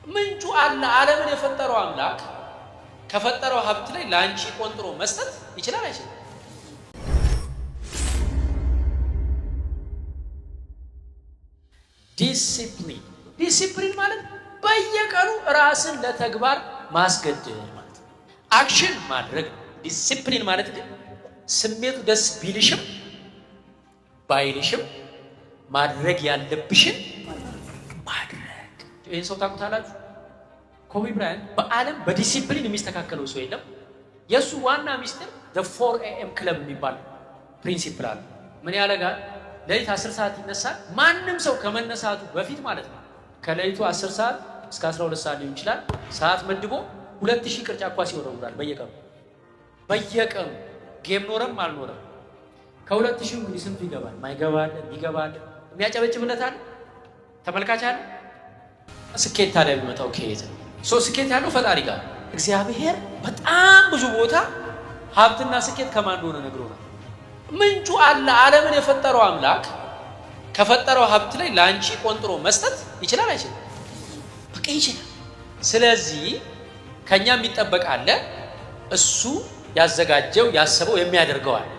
ምንጩ አለ። ዓለምን የፈጠረው አምላክ ከፈጠረው ሀብት ላይ ላንቺ ቆንጥሮ መስጠት ይችላል አይችልም? ዲሲፕሊን ማለት በየቀኑ ራስን ለተግባር ማስገደድ ማለት ነው። አክሽን ማድረግ። ዲሲፕሊን ማለት ግን ስሜቱ ደስ ቢልሽም ባይልሽም ማድረግ ያለብሽን ማድረግ። ይህን ሰው ታውቁታላችሁ? ኮቢ ብራያንት በዓለም በዲሲፕሊን የሚስተካከለው ሰው የለም። የእሱ ዋና ሚስጥር the 4 AM ክለብ የሚባል ፕሪንሲፕል አለ። ምን ያደርጋል? ሌሊት 10 ሰዓት ይነሳል። ማንም ሰው ከመነሳቱ በፊት ማለት ነው ከሌሊቱ 10 ሰዓት እስከ 12 ሰዓት ሊሆን ይችላል ሰዓት መድቦ 2000 ቅርጫት ኳስ ይወረውራል በየቀኑ ጌም ኖረም አልኖረም። ከ2000 እንግዲህ ስንቱ ይገባል? ማይገባል፣ የሚገባል፣ የሚያጨበጭብለታል፣ ተመልካች አለ። ስኬት ታዲያ የሚመጣው ከየት ነው? ስኬት ያለው ፈጣሪ ጋር። እግዚአብሔር በጣም ብዙ ቦታ ሀብትና ስኬት ከማን እንደሆነ ነግሮናል። ምንጩ አለ። ዓለምን የፈጠረው አምላክ ከፈጠረው ሀብት ላይ ላንቺ ቆንጥሮ መስጠት ይችላል አይችልም? በቃ ይችላል። ስለዚህ ከኛ የሚጠበቅ አለ። እሱ ያዘጋጀው ያሰበው የሚያደርገው አለ።